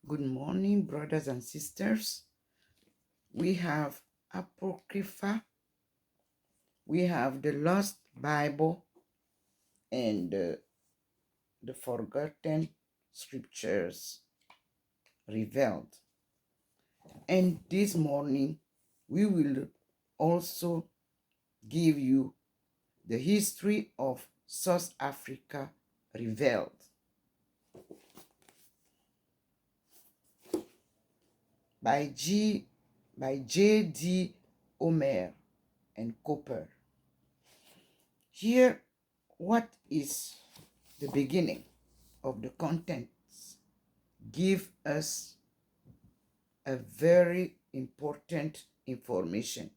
Good morning, brothers and sisters. We have Apocrypha, we have the Lost Bible, and the Forgotten Scriptures revealed. And this morning, we will also give you the history of South Africa revealed by J.D. Omer and Cooper. Here, what is the beginning of the contents give us a very important information.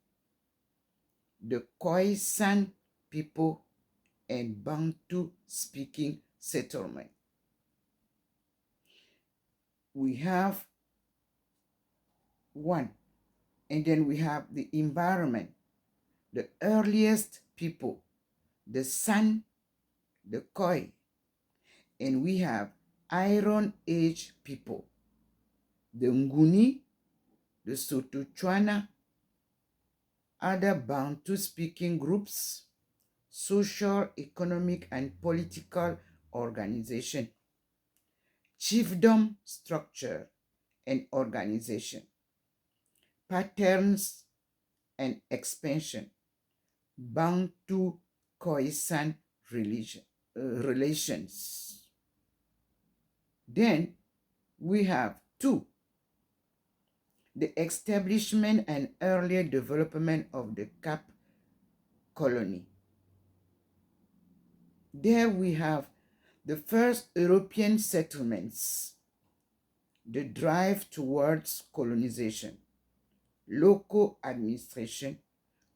The Khoisan people and Bantu speaking settlement. We have one, and then we have the environment, the earliest people, the San, the Khoi, and we have Iron Age people, the Nguni, the Sotochwana, other Bantu-speaking groups, social, economic, and political organization, chiefdom structure and organization, patterns and expansion, Bantu Khoisan relations. Then we have two, the establishment and earlier development of the Cape colony. There we have the first European settlements, the drive towards colonization, local administration,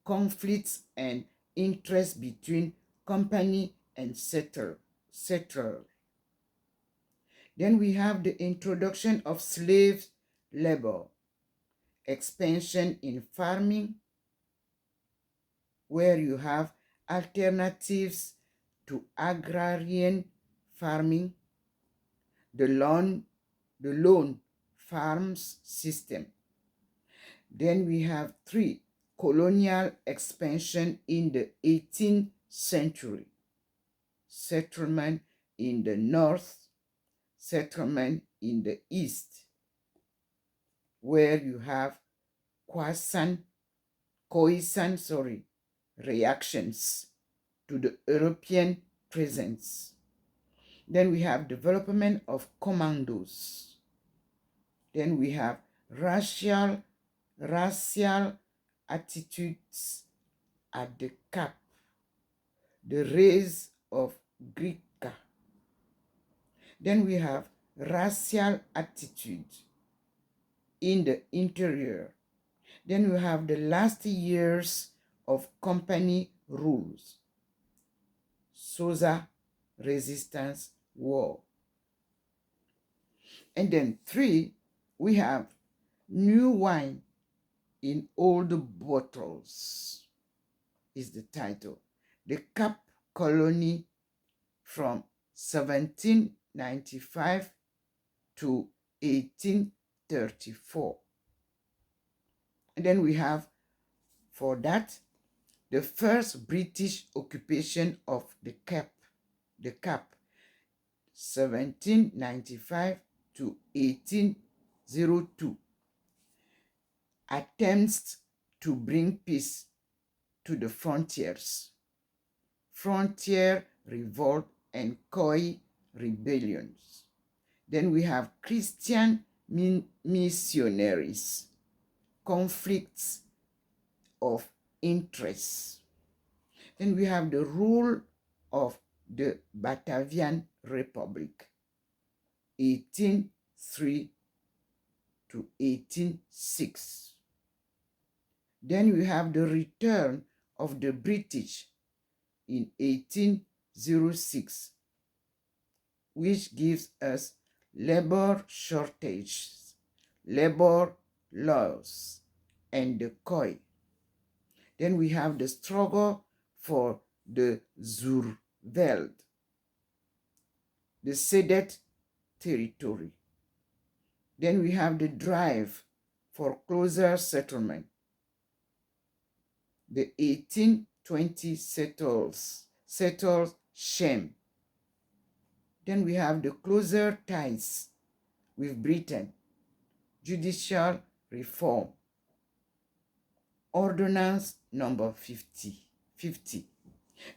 conflicts and interests between company and settler. Then we have the introduction of slave labor, expansion in farming, where you have alternatives to agrarian farming, the loan farms system. Then we have three, colonial expansion in the 18th century, settlement in the north, settlement in the east, where you have Khoisan reactions to the European presence. Then we have development of commandos. Then we have racial attitudes at the Cape, the rise of Greeka. Then we have racial attitude in the interior. Then we have the last years of company rules, Sosa resistance war. And then three, we have new wine in old bottles is the title. The Cape colony from 1795 to 1834. And then we have, for that, the first British occupation of the Cape, 1795 to 1802. Attempts to bring peace to the frontiers, frontier revolt and Khoi rebellions. Then we have Christian missionaries, conflicts of interest. Then we have the rule of the Batavian Republic, 1803 to 1806. Then we have the return of the British in 1806, which gives us labor shortages, labor laws, and the Khoi. Then we have the struggle for the the ceded territory. Then we have the drive for closer settlement. The 1820 settles shame. Then we have the closer ties with Britain, judicial reform, ordinance number 50.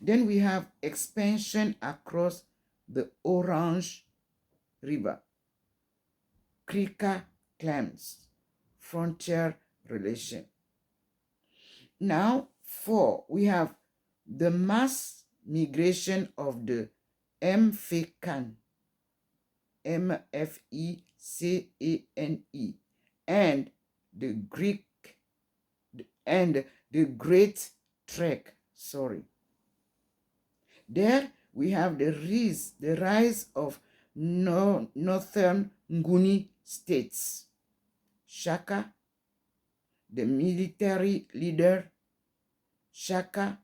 Then we have expansion across the Orange River, Krika claims, frontier relation. Now, 4, we have the mass migration of the Mfecan, Mfecane, and the Great Trek. There we have the rise of northern Nguni states. Shaka, the military leader. Shaka,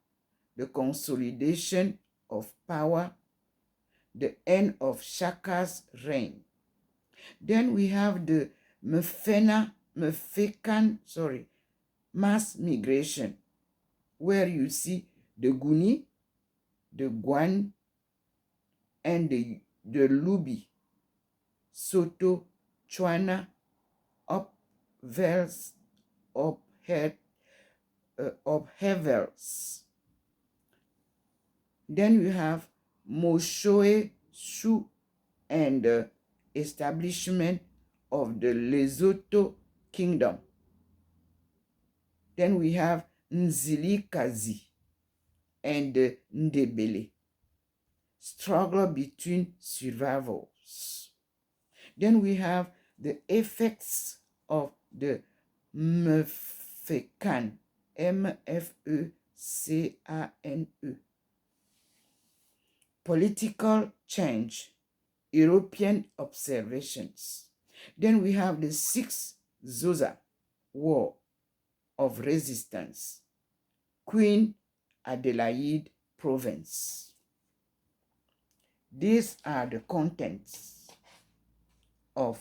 the consolidation of power. The end of Shaka's reign. Then we have the Mfecan mass migration, where you see the Guni, the Guan, and the Lubi, Soto, Chwana, Ophevels. Then we have Moshoe Shu and the establishment of the Lesotho kingdom. Then we have Nzilikazi and the Ndebele, struggle between survivals. Then we have the effects of the Mfecan, Mfecane, political change, European observations. Then we have the 6th Zosa War of Resistance, Queen Adelaide Province. These are the contents of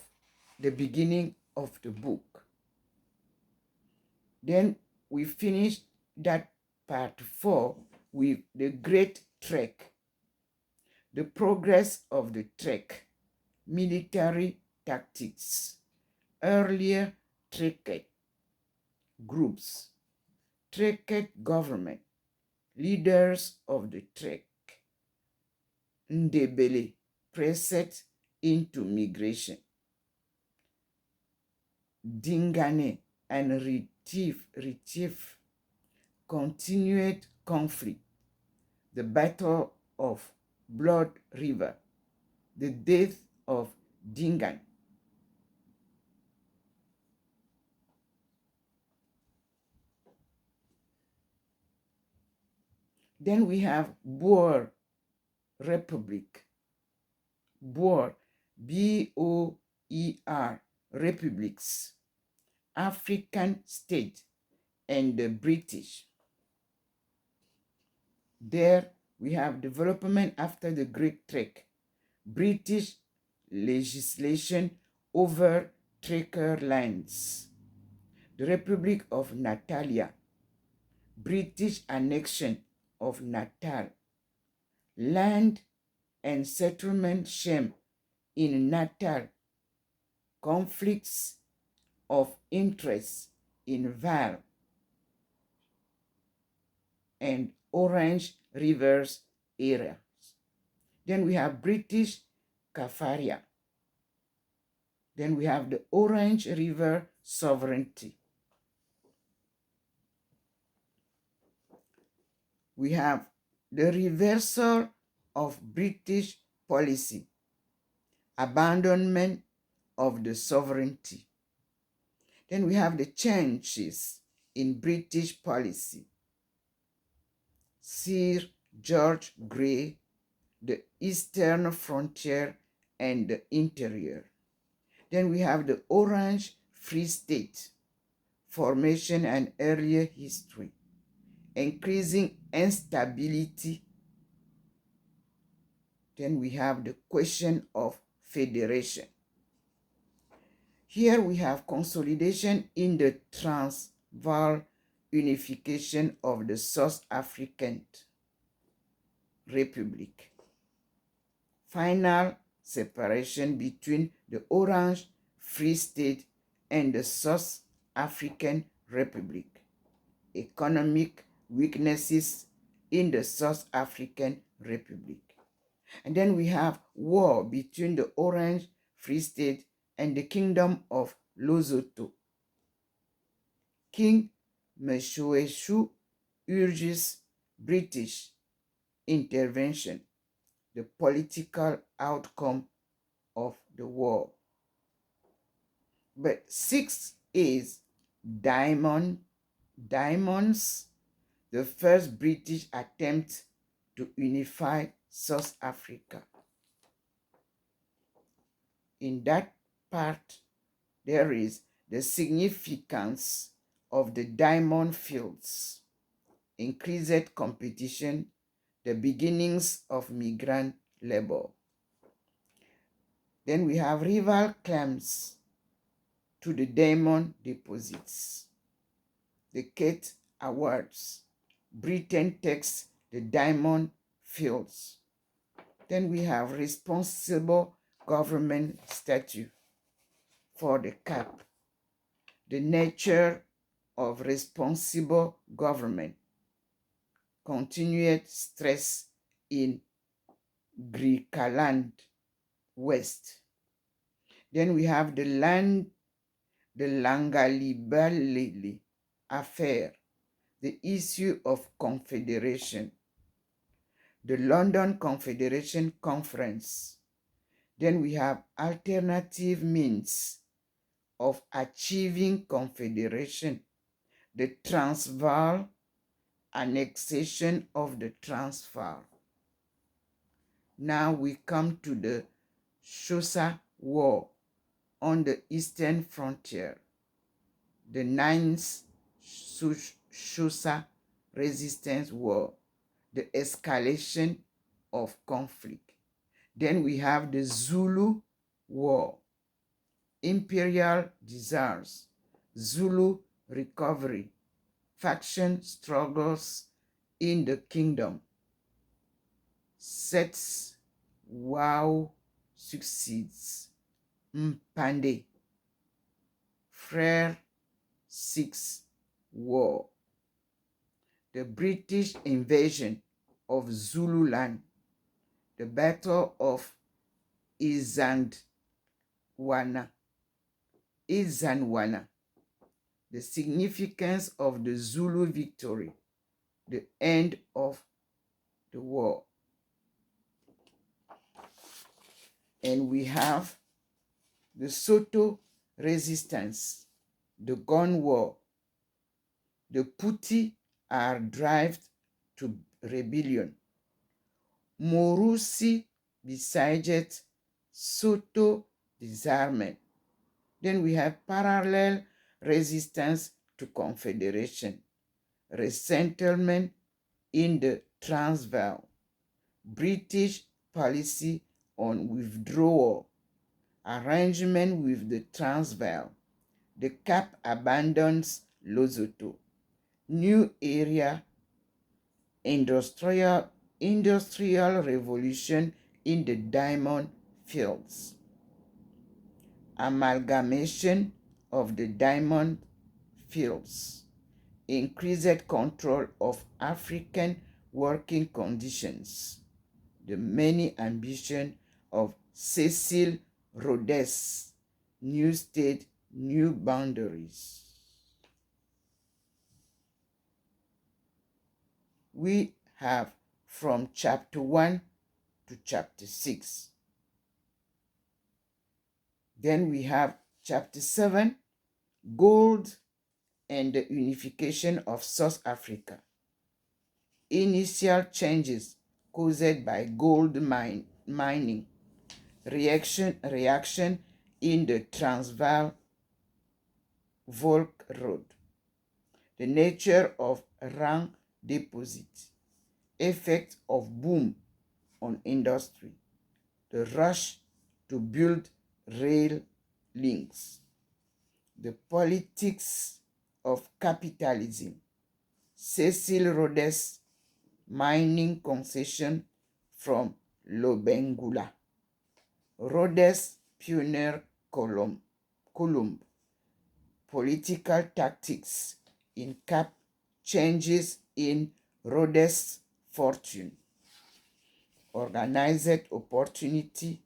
the beginning of the book. Then we finished that part 4 with the Great Trek, the progress of the Trek, military tactics, earlier Trek groups, Trek government, leaders of the Trek, Ndebele pressed into migration, Dingane and Retief continued conflict, the Battle of Blood River, the death of Dingan. Then we have Boer Republic, Boer, B-O-E-R, republics, African state, and the British. There we have development after the Great Trek, British legislation over Trekker lands, the Republic of Natalia, British annexion of Natal, land and settlement shame in Natal, conflicts of interest in Val and Orange Rivers areas. Then we have British Kaffraria. Then we have the Orange River sovereignty. We have the reversal of British policy, abandonment of the sovereignty. Then we have the changes in British policy. Sir George Grey, the eastern frontier and the interior. Then we have the Orange Free State, formation and earlier history, increasing instability. Then we have the question of federation. Here we have consolidation in the Transvaal unification of the South African Republic. Final separation between the Orange Free State and the South African Republic. Economic weaknesses in the South African Republic. And then we have war between the Orange Free State and the Kingdom of Lesotho. King Moshoeshoe urges British intervention, the political outcome of the war. But 6 is Diamonds, the first British attempt to unify South Africa. In that part, there is the significance of the diamond fields, increased competition, the beginnings of migrant labor. Then we have rival claims to the diamond deposits. The Kate Awards. Britain takes the diamond fields. Then we have responsible government statute for the cap. The nature of responsible government. Continued stress in Griqualand West. Then we have the Langalibalili affair, the issue of confederation, the London Confederation Conference. Then we have alternative means of achieving confederation, the Transvaal, annexation of the Transvaal. Now we come to the Xhosa War on the eastern frontier, the 9th Xhosa Resistance War, the escalation of conflict. Then we have the Zulu War, imperial desires, Zulu recovery, faction struggles in the kingdom. Sets Wow succeeds. Mpande. Frere 6 War. The British invasion of Zululand. The Battle of Izandwana. The significance of the Zulu victory. The end of the war. And we have the Soto resistance, the gun war. The Putti are driven to rebellion. Morusi besieged Soto disarmament. Then we have parallel resistance to confederation, resettlement in the Transvaal, British policy on withdrawal, arrangement with the Transvaal, the Cap abandons Lesotho, new area, industrial revolution in the diamond fields, amalgamation of the diamond fields, increased control of African working conditions, the many ambition of Cecil Rhodes, new state, new boundaries. We have from chapter 1 to chapter 6. Then we have chapter 7, gold and the unification of South Africa. Initial changes caused by gold mining. Reaction in the Transvaal Volk Road. The nature of rank deposit. Effect of boom on industry. The rush to build rail links. The Politics of Capitalism, Cecil Rhodes, Mining Concession from Lobengula. Rhodes Pioneer Column, Political Tactics in Cap, Changes in Rhodes' Fortune. Organized opposition,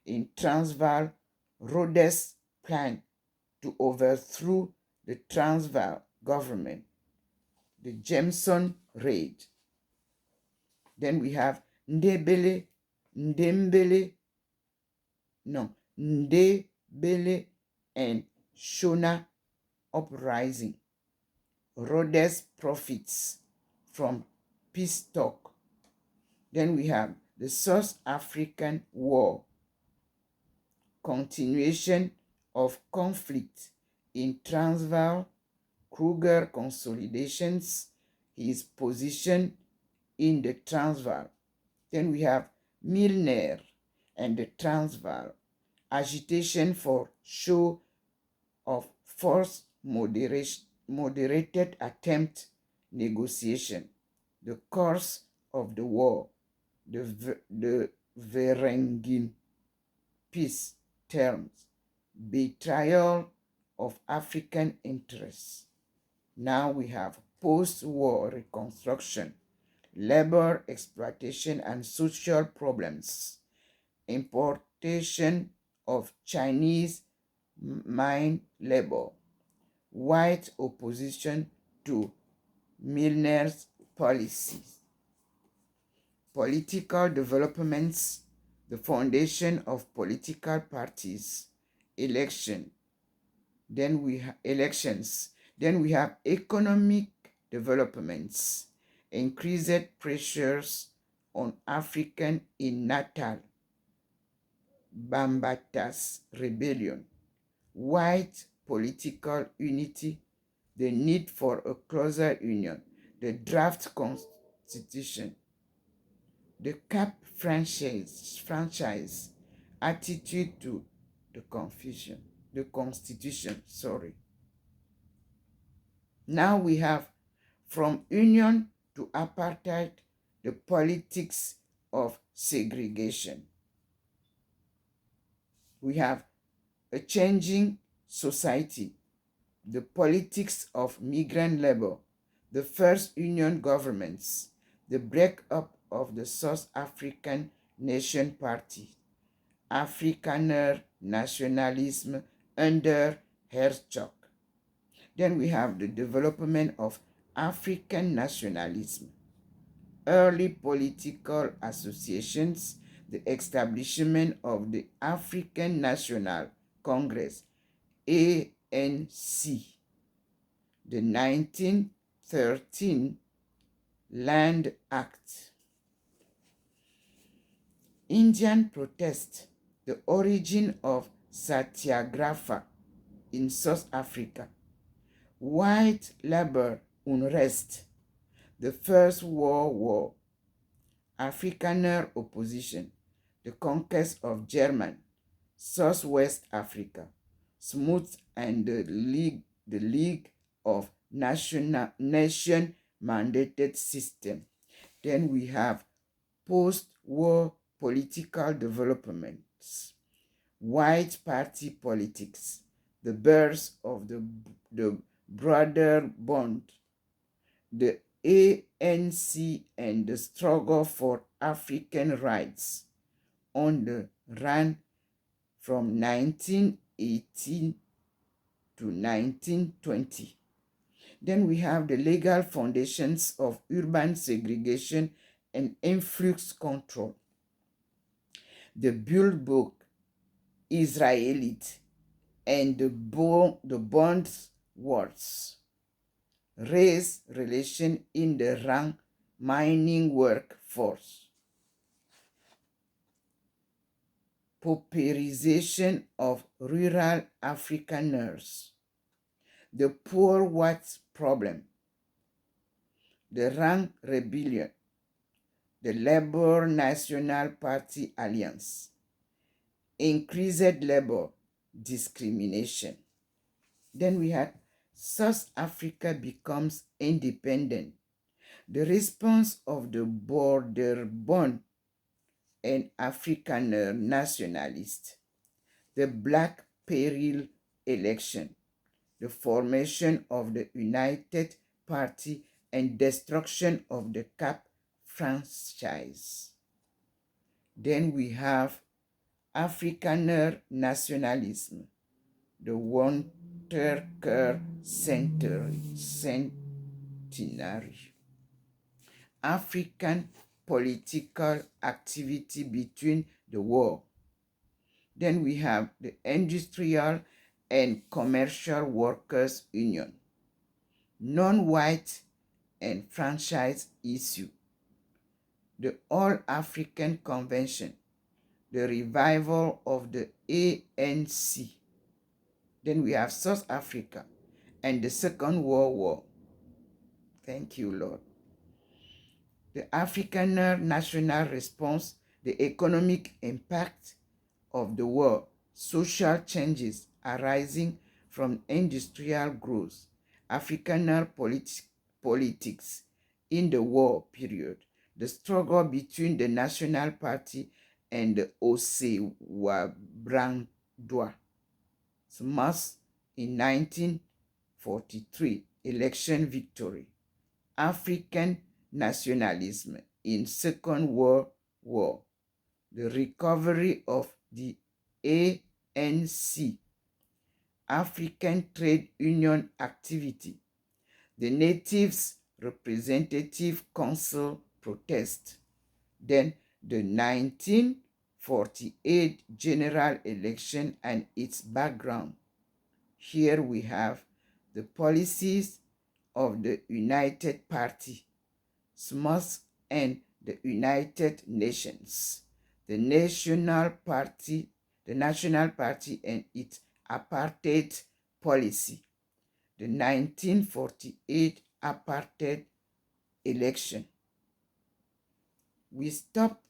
in Transvaal. Rhodes' plan to overthrow the Transvaal government. The Jameson Raid. Then we have Ndebele and Shona Uprising. Rhodes profits from peace talk. Then we have the South African War. Continuation of conflict in Transvaal. Kruger consolidations his position in the Transvaal. Then we have Milner and the Transvaal. Agitation for show of force moderated attempt negotiation. The course of the war. The Varangian peace terms. Betrayal of African interests. Now we have post-war reconstruction, labor exploitation and social problems, importation of Chinese mine labor, white opposition to Milner's policies, political developments, the foundation of political parties, elections. Then we have economic developments, increased pressures on African in Natal, Bambatas rebellion, white political unity, the need for a closer union, the draft constitution, the Cap franchise, attitude to the constitution. Now we have from union to apartheid, the politics of segregation. We have a changing society, the politics of migrant labor, the first union governments, the breakup of the South African Nation Party, Afrikaner nationalism under Herzog. Then we have the development of African nationalism, early political associations, the establishment of the African National Congress, ANC, the 1913 Land Act, Indian protest, the origin of Satyagraha in South Africa, white labor unrest, the First World War, Afrikaner opposition, the conquest of German, Southwest Africa, Smuts and the League of Nation mandated system. Then we have post-war political developments, white party politics, the birth of the broader bond, the ANC and the struggle for African rights on the run from 1918 to 1920. Then we have the legal foundations of urban segregation and influx control. The Build Book, Israelite, and the Bond Wars. Race relation in the rank mining workforce. Pauperization of rural Afrikaners. The poor whites problem. The rank rebellion. The Labour National Party Alliance. increased labor discrimination. Then we had South Africa becomes independent. The response of the border-born and Afrikaner nationalists, the Black Peril election, the formation of the United Party and destruction of the Cap franchise. Then we have Afrikaner nationalism, the Wanderker centenary, African political activity between the war. Then we have the Industrial and Commercial Workers Union, non-white and franchise issue, the All-African Convention, the revival of the ANC. Then we have South Africa and the Second World War. Thank you, Lord. The Afrikaner national response, the economic impact of the war, social changes arising from industrial growth, Afrikaner politics in the war period, the struggle between the National Party and the Osewabrandwa. Smuts in 1943, election victory, African nationalism in Second World War, the recovery of the ANC, African Trade Union activity, the Natives Representative Council protest, then the 1948 general election and its background. Here we have the policies of the United Party, SMUS, and the United Nations, the National Party and its apartheid policy, the 1948 apartheid election. We stop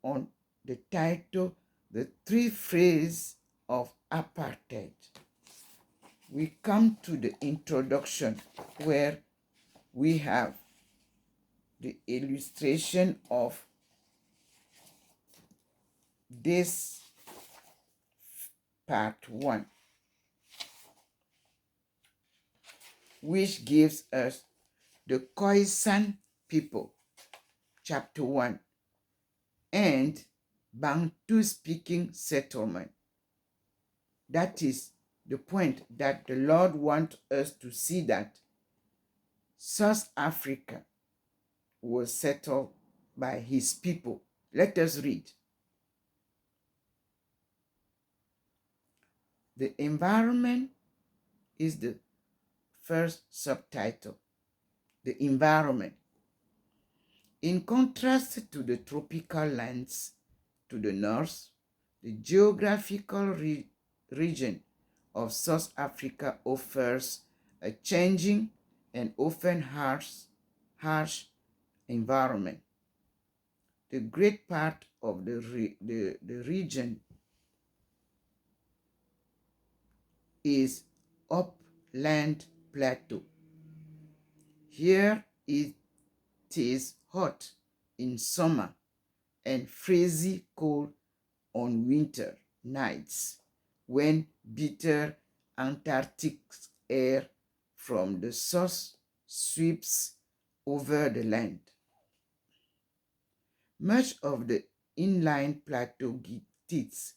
on the title, The Three Phases of Apartheid. We come to the introduction where we have the illustration of this part 1, which gives us the Khoisan people, chapter 1, and Bantu-speaking settlement. That is the point that the Lord wants us to see, that South Africa was settled by his people. Let us read. The environment is the first subtitle. The environment. In contrast to the tropical lands to the north, the geographical region of South Africa offers a changing and often harsh environment. The great part of the region is upland plateau. Here it is hot in summer and freezing cold on winter nights, when bitter Antarctic air from the south sweeps over the land. Much of the inland plateau tilts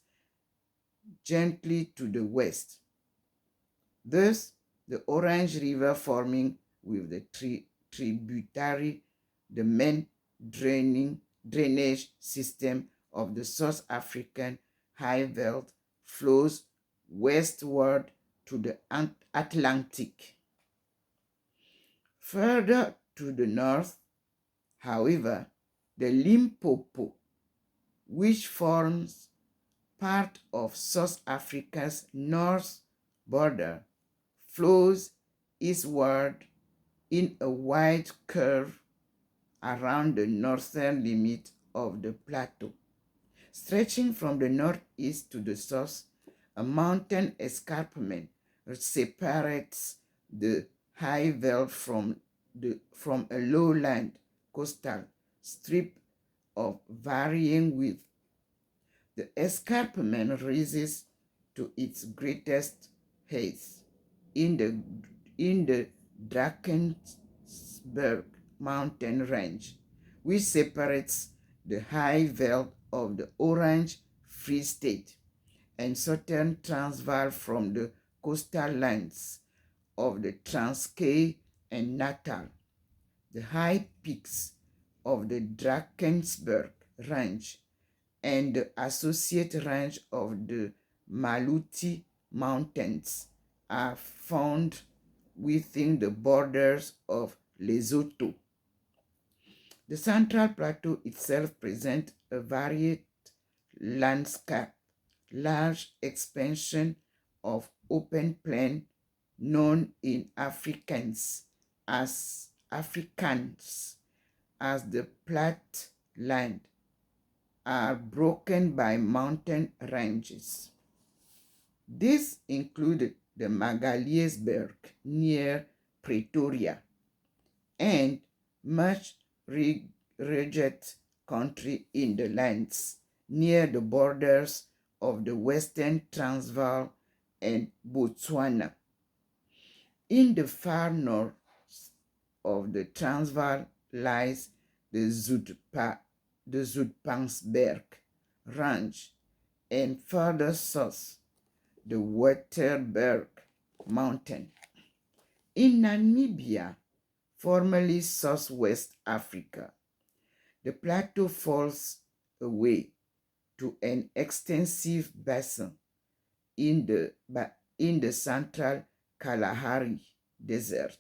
gently to the west. Thus, the Orange River forming with the tributary, the main drainage system of the South African high veld, flows westward to the Atlantic. Further to the north, however, the Limpopo, which forms part of South Africa's north border, flows eastward in a wide curve around the northern limit of the plateau. Stretching from the northeast to the south, a mountain escarpment separates the high veld from a lowland coastal strip of varying width. The escarpment rises to its greatest height in the Drakensberg mountain range, which separates the high veld of the Orange Free State and southern Transvaal from the coastal lands of the Transkei and Natal. The high peaks of the Drakensberg range and the associate range of the Maluti Mountains are found within the borders of Lesotho. The Central Plateau itself presents a varied landscape, large expansion of open plain known in Afrikaans as the Platte Land, are broken by mountain ranges. This included the Magaliesberg near Pretoria and much rugged country in the lands near the borders of the Western Transvaal and Botswana. In the far north of the Transvaal lies the Zoutpansberg Range, and further south, the Waterberg Mountain. In Namibia, formerly Southwest Africa, the plateau falls away to an extensive basin in the central Kalahari Desert.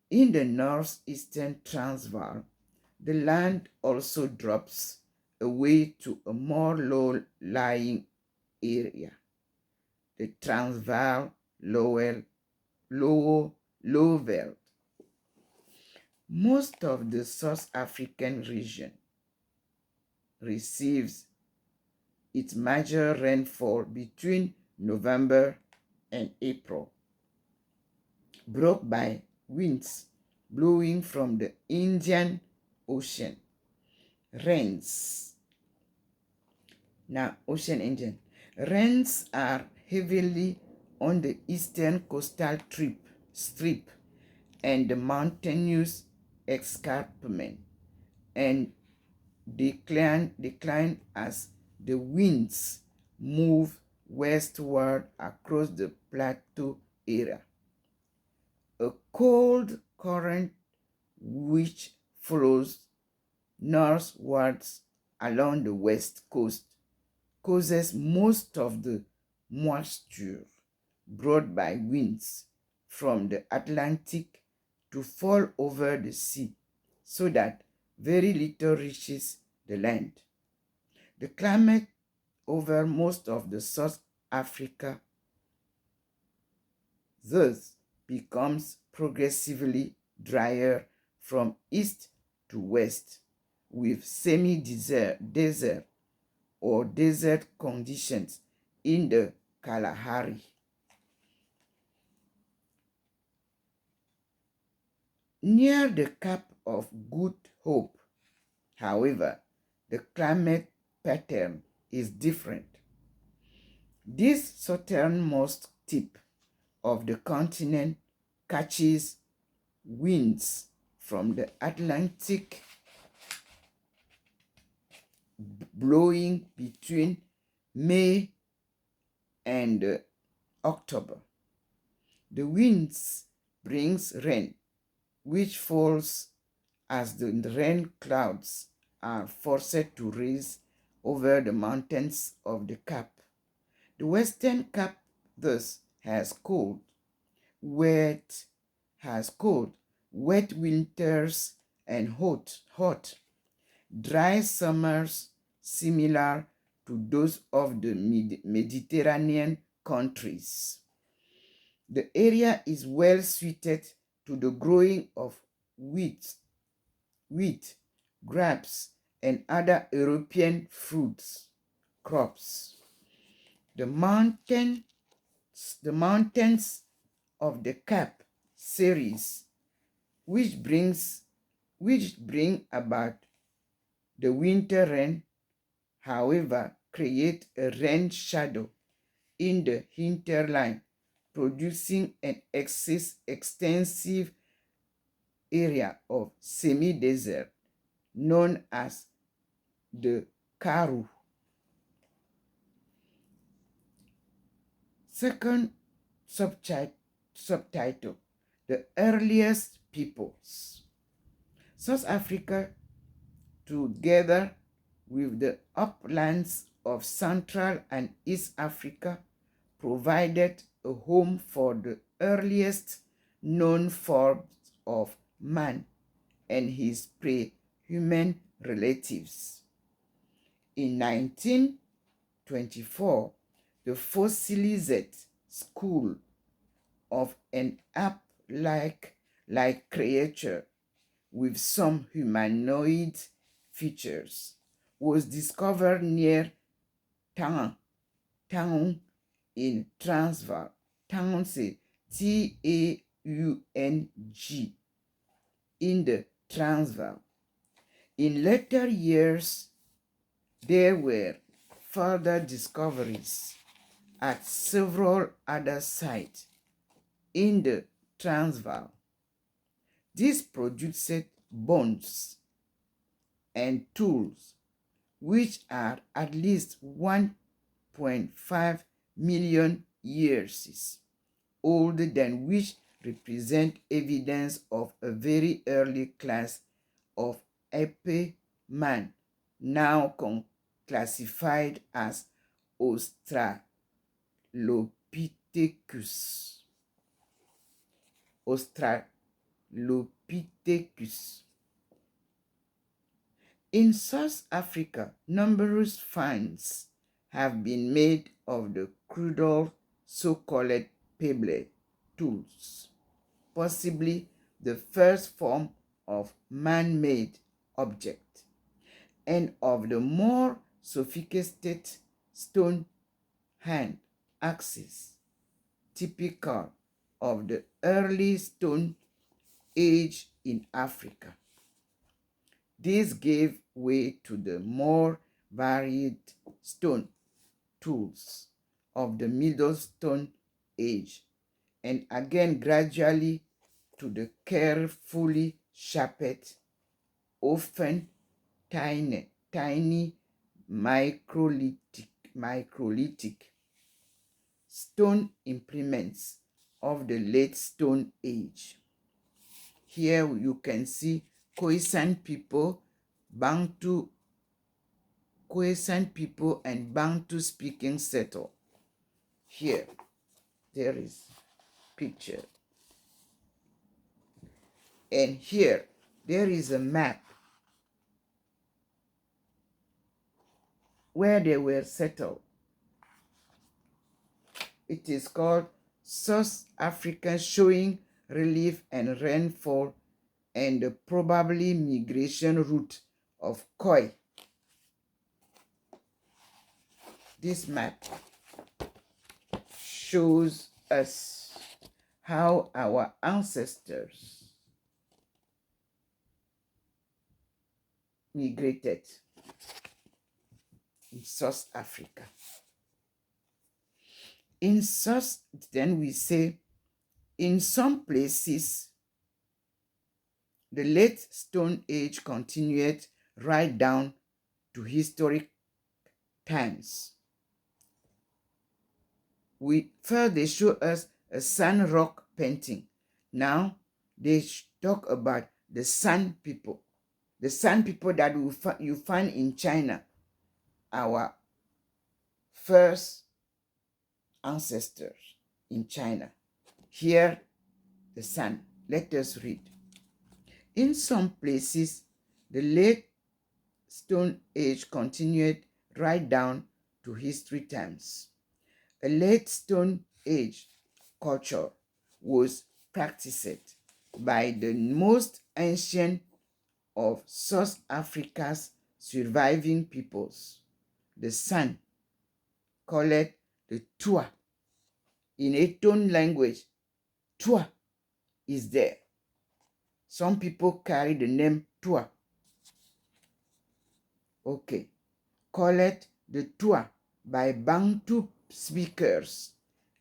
In the northeastern Transvaal, the land also drops away to a more low-lying area, the Transvaal Lowveld. Most of the South African region receives its major rainfall between November and April, brought by winds blowing from the Indian Ocean. Rains. Now, Ocean Indian. Rains are heavily on the eastern coastal strip and the mountainous escarpment, and decline as the winds move westward across the plateau area. A cold current which flows northwards along the west coast causes most of the moisture brought by winds from the Atlantic to fall over the sea, so that very little reaches the land. The climate over most of the South Africa thus becomes progressively drier from east to west, with semi-desert or desert conditions in the Kalahari. Near the Cape of Good Hope, however, the climate pattern is different. This southernmost tip of the continent catches winds from the Atlantic blowing between May and October. The winds brings rain, which falls as the rain clouds are forced to rise over the mountains of the Cape. The Western Cape thus has cold, wet winters and hot, dry summers similar to those of the Mediterranean countries. The area is well suited to the growing of wheat, grapes, and other European fruits, crops. The mountains of the Cap series, which bring about the winter rain, however, create a rain shadow in the hinterland, producing an extensive area of semi-desert known as the Karoo. Second subtitle, the earliest peoples. South Africa, together with the uplands of Central and East Africa, provided a home for the earliest known forms of man and his pre-human relatives. In 1924, the fossilized skull of an ape-like creature with some humanoid features was discovered near Town in Transvaal. Town, say Taung, in the Transvaal. In later years, there were further discoveries at several other sites in the Transvaal. This produced bones and tools which are at least 1.5 million years old, than which represent evidence of a very early class of ape man, now classified as Australopithecus. Australopithecus. In South Africa, numerous finds have been made of the crude so-called pebble tools, possibly the first form of man-made object, and of the more sophisticated stone hand axes, typical of the early Stone Age in Africa. This gave way to the more varied stone tools of the Middle Stone Age, and again gradually to the carefully shaped, often tiny microlithic stone implements of the late Stone Age. Here you can see Khoisan people and Bantu speaking settle. Here there is picture, and here there is a map where they were settled. It is called South Africa, showing relief and rainfall and the probably migration route of Khoi. This map shows us how our ancestors migrated in South Africa. Then we say, in some places, the late Stone Age continued right down to historic times. First, they show us a sun rock painting. Now, they talk about the Sun people. The Sun people that you find in China, our first ancestors in China. Here, the Sun. Let us read. In some places, the late Stone Age continued right down to history times. A late Stone Age culture was practiced by the most ancient of South Africa's surviving peoples. The San call it the Tua. In Eton language, Tua is there. Some people carry the name Tua. Okay. Call it the Tua by Bantu speakers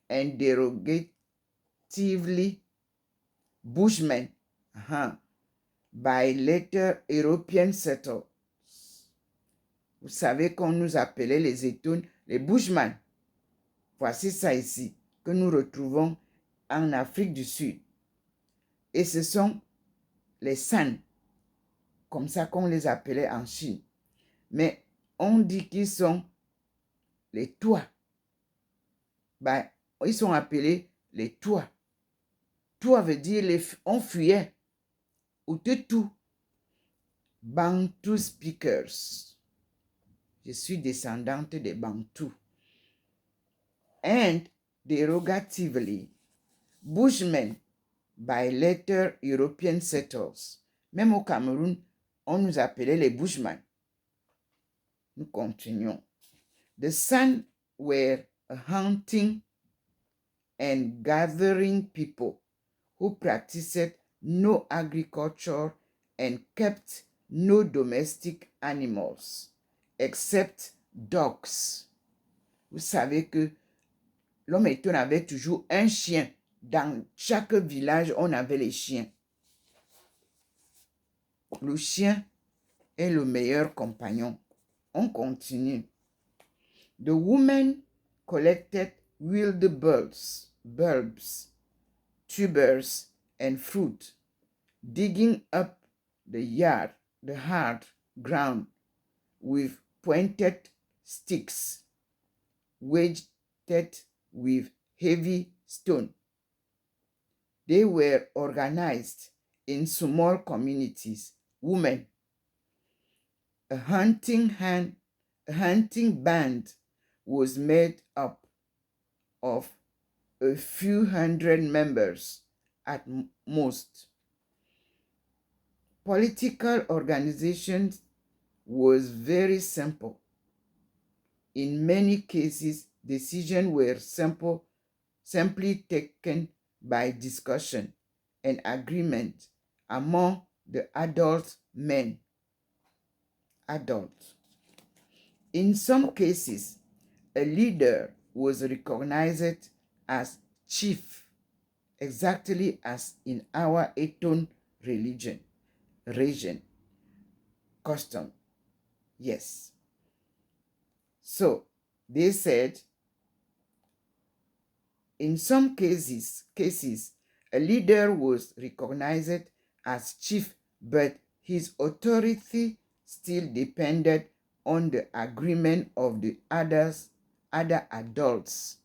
and derogatively Bushmen by later European settlers. Vous savez qu'on nous appelait les Étones, les Bushmen. Voici ça ici, que nous retrouvons en Afrique du Sud. Et ce sont les San, comme ça qu'on les appelait en Chine. Mais on dit qu'ils sont les Tois. Ben, ils sont appelés les Tois. Tois veut dire on fuyait. Ou tout. Bantu speakers. Je suis descendante des Bantu. And derogatively, Bushmen by later European settlers. Même au Cameroun, on nous appelait les Bushmen. Nous continuons. The San were a hunting and gathering people who practiced no agriculture and kept no domestic animals except dogs. Vous savez que l'homme Éton avait toujours un chien. Dans chaque village, on avait les chiens. Le chien est le meilleur compagnon. On continue. The women collected wild bulbs, tubers, and fruit, digging up the hard ground with pointed sticks, wedged with heavy stone. They were organized in small communities. Women, a hunting band was made up of a few hundred members at most. Political organization was very simple. In many cases, decisions were simply taken by discussion and agreement among the adult men. In some cases, a leader was recognized as chief, exactly as in our Eton region, custom. Yes. So, they said, in some cases, a leader was recognized as chief, but his authority still depended on the agreement of the other adults.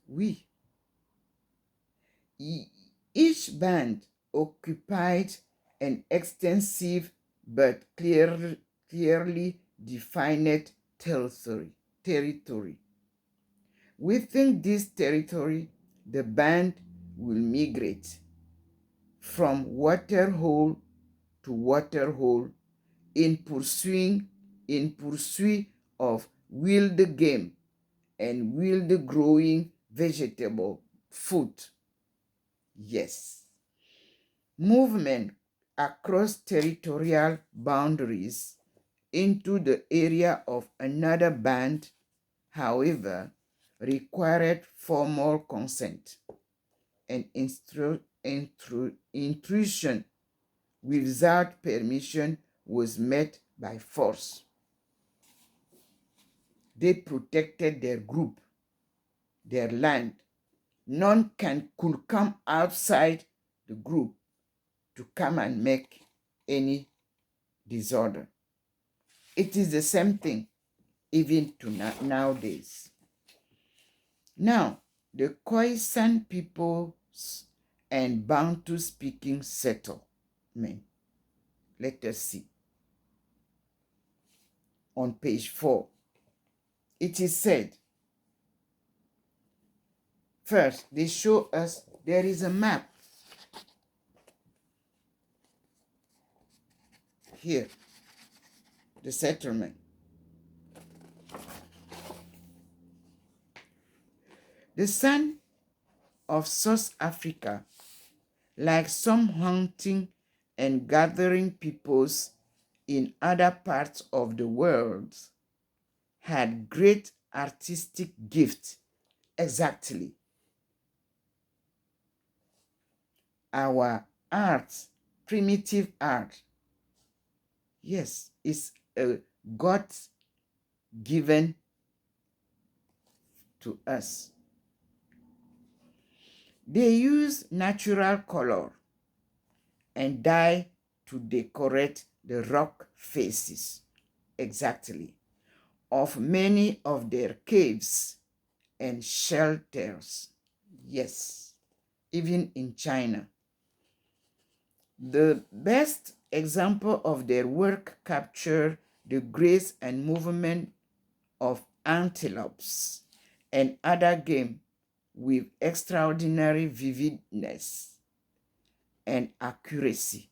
Oui. Each band occupied an extensive but clearly defined territory. Within this territory, the band will migrate from water hole to water hole in pursuit of wild game and wild growing vegetable food. Yes. Movement across territorial boundaries into the area of another band, however, required formal consent, and intrusion without permission was met by force. They protected their group, their land. None could come outside the group to come and make any disorder. It is the same thing even to nowadays. Now, the Khoisan peoples and Bantu-speaking settlement. Let us see. On page 4, it is said, first, they show us there is a map here. the settlement. The sun of South Africa, like some hunting and gathering peoples in other parts of the world, had great artistic gift. Exactly. Our art, primitive art, yes, is a God given to us. They use natural color and dye to decorate the rock faces, exactly, of many of their caves and shelters. Yes, even in China. The best example of their work capture the grace and movement of antelopes and other game with extraordinary vividness and accuracy.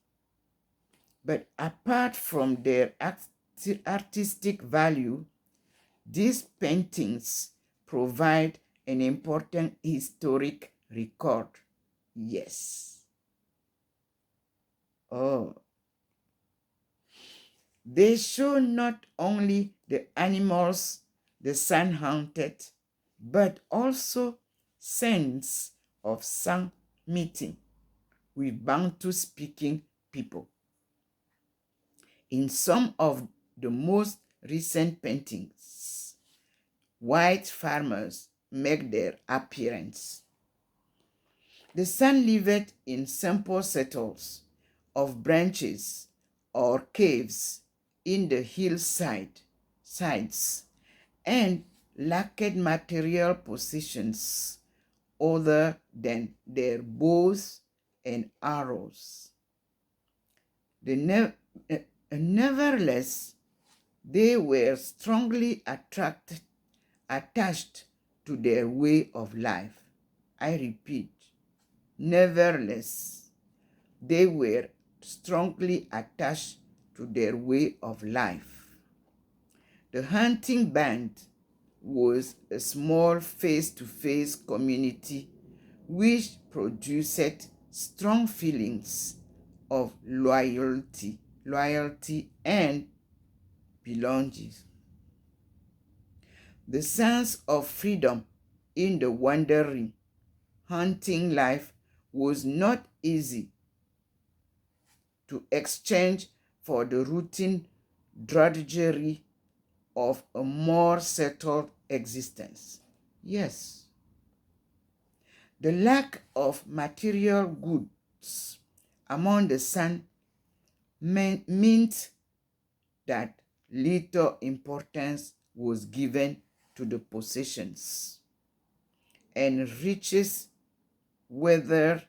But apart from their artistic value, these paintings provide an important historic record. Yes. Oh. They show not only the animals the sun hunted, but also sense of sun meeting with Bantu-speaking people. In some of the most recent paintings, white farmers make their appearance. The sun lived in simple settles of branches or caves in the sides and lacked material possessions other than their bows and arrows. Nevertheless, they were strongly attached to their way of life. I repeat, nevertheless, they were strongly attached to their way of life. The hunting band was a small face-to-face community which produced strong feelings of loyalty and belonging. The sense of freedom in the wandering, hunting life was not easy to exchange for the routine drudgery of a more settled existence. Yes, the lack of material goods among the San meant that little importance was given to the possessions and riches, whether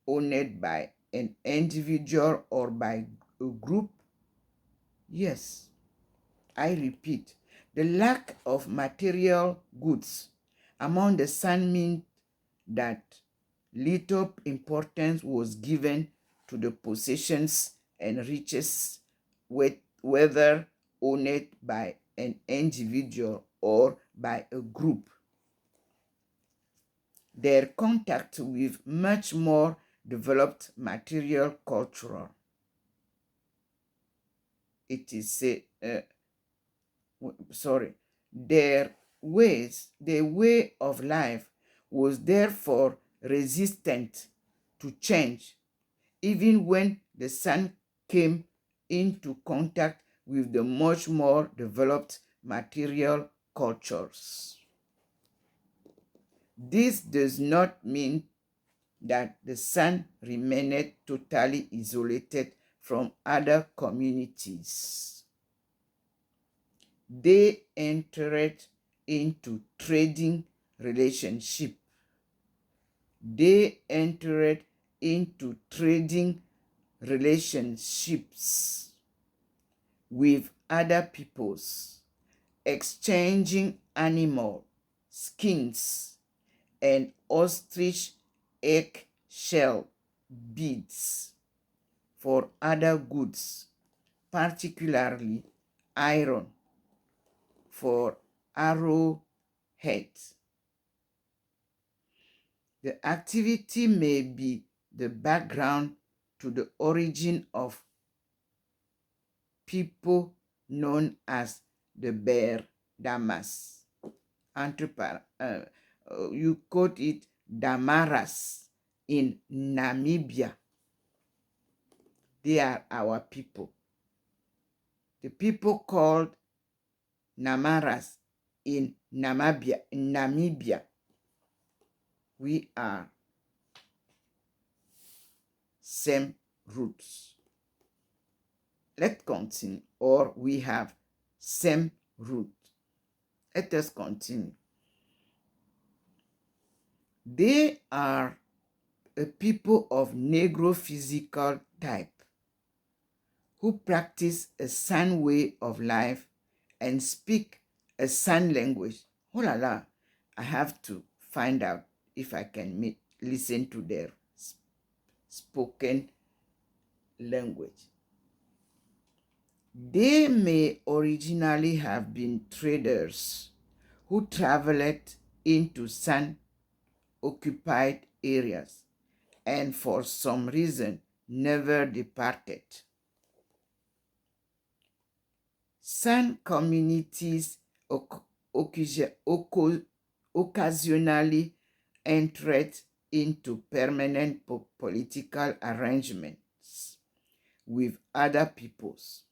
owned by an individual or by a group. Yes, I repeat, the lack of material goods among the San meant that little importance was given to the possessions and riches, whether owned by an individual or by a group. Their contact with much more developed material culture, it is their way of life was therefore resistant to change, even when the sun came into contact with the much more developed material cultures. This does not mean that the sun remained totally isolated from other communities. They entered into trading relationship. They entered into trading relationships with other peoples, exchanging animal skins and ostrich egg shell beads for other goods, particularly iron for arrowheads. The activity may be the background to the origin of people known as the Bear Damas. You quote it Damaras in Namibia. They are our people. The people called Namaras in Namibia. We are same roots. Let's continue. Or we have same root. Let us continue. They are a people of Negro physical type who practice a San way of life and speak a San language. Oh la la, I have to find out if I can listen to their spoken language. They may originally have been traders who traveled into San-occupied areas and for some reason never departed. San communities occasionally entered into permanent political arrangements with other peoples.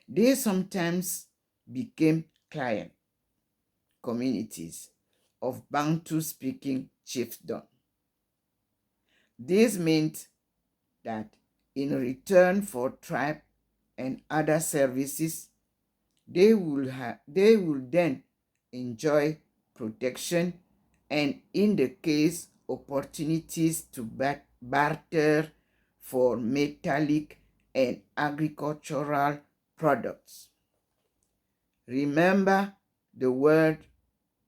They sometimes became client communities of Bantu-speaking chiefdom. This meant that in return for tribe and other services, they will then enjoy protection and, in the case, opportunities to barter for metallic and agricultural products. Remember the word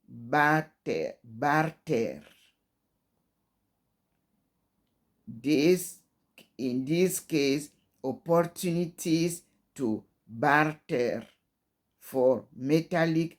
barter. In this case, opportunities to barter for metallic